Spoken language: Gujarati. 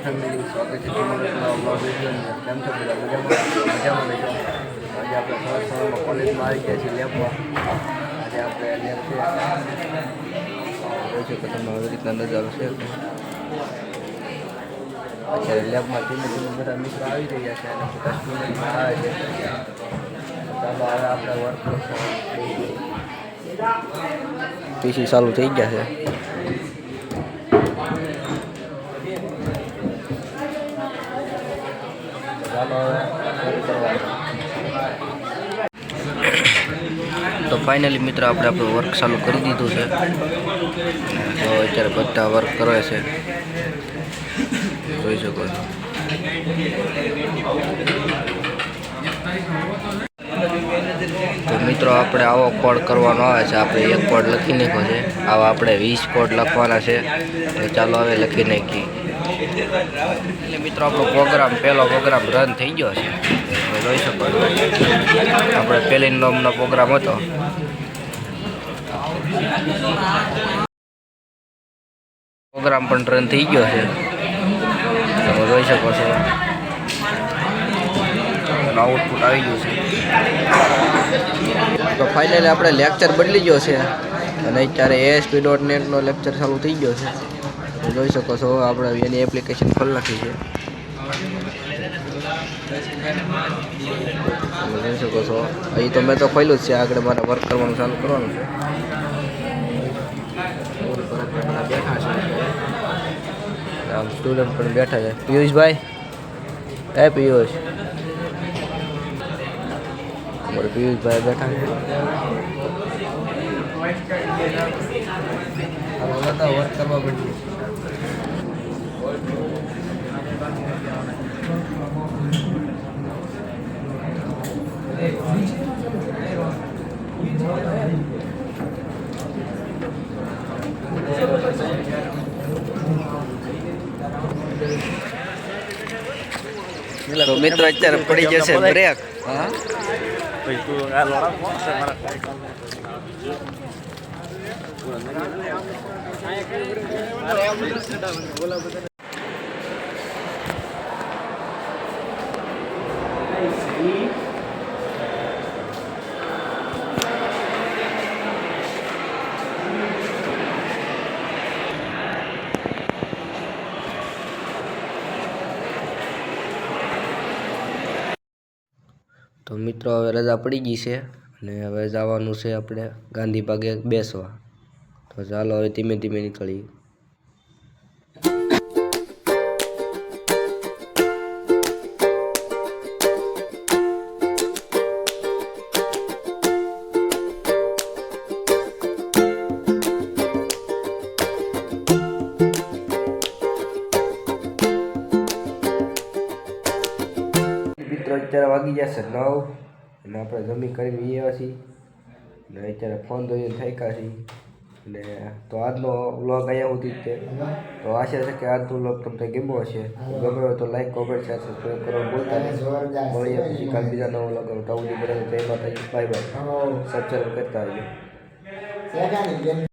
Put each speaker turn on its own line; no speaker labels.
ફેમિલી સ્વાગત છે તમારું વિડીયો કેમ છો બધા મજામાં રહેજો. આજે આપણે સવારમાં કોલેજમાં આવી ગયા છીએ લેબમાં. આજે આપણે લેબ છે જોઈ શકો તમે આવી રીતના નજારો છે. અત્યારે લેબમાં ધીમે ધીમે બધા મિત્રો આવી રહ્યા છે અને બધા સ્ટુડન્ટમાં આવે છે. ચાલો હવે આપણે વર્ક પીસી ચાલુ થઈ ગયા છે. તો ફાઇનલી મિત્રો આપણે આપણું વર્ક ચાલુ કરી દીધું છે. તો અત્યારે બધા વર્ક કરે છે જોઈ શકો છો. તો મિત્રો આપણે આવો કોડ કરવાનો આવે છે. આપણે એક કોડ લખી નાખ્યો છે. આવા આપણે 20 કોડ લખવાના છે. તો ચાલો હવે લખી નાખીએ. એટલે મિત્રો આપણો પહેલો પ્રોગ્રામ રન થઈ ગયો છે. તમે જોઈ શકો છો આપણે પહેલી નોમનો પ્રોગ્રામ હતો. પ્રોગ્રામ પણ રન થઈ ગયો છે. તમે જોઈ શકો છો આઉટપુટ આવી ગયું છે. તો ફાઇનલી આપણે લેક્ચર બદલી ગયો છે અને અત્યારે ASP.NET નો લેક્ચર ચાલુ થઈ ગયો છે. જોઈ શકો છો આપણે એની એપ્લિકેશન ખોલી નાખી છે. જોઈ શકો છો અહીં તો મેં તો ખોલ્યું જ છે. આગળ મારે વર્ક કરવાનું ચાલુ કરવાનું છે. બેઠા છે આમ સ્ટુડન્ટ પણ બેઠા છે. પિયુષભાઈ પિયુષ પિયુષભાઈ બેઠા છે. વર્ક કરવા પડ્યું. તો મિત્રો અત્યારે પડી જશે બ્રેક. હા તો મિત્રો હવે રજા પડી ગઈ છે અને હવે જવાનું છે આપણે ગાંધી ભાગે બેસવા. તો ચાલો હવે ધીમે ધીમે નીકળીએ. અત્યારે વાગી જશે 9 અને આપણે જમી કરીને આવ્યા છીએ અને અત્યારે ફોન ધોઈને થાક્યા છીએ. અને તો આજનો વ્લોગ અહીંયા સુધી જ છે. તો આશા છે કે આજનો વ્લોગ તમને ગમ્યો હશે. ગમ્યો હોય તો લાઈક કોમેન્ટ શેર સબસ્ક્રાઈબ કરવાનું ભૂલતા નહીં. મળીએ પછી કાલ બીજા નવો વ્લોગ ટાઉની બરાબર. જય માતાજી, બાય બાય. સબસ્ક્રાઈબ કરતા આવજો.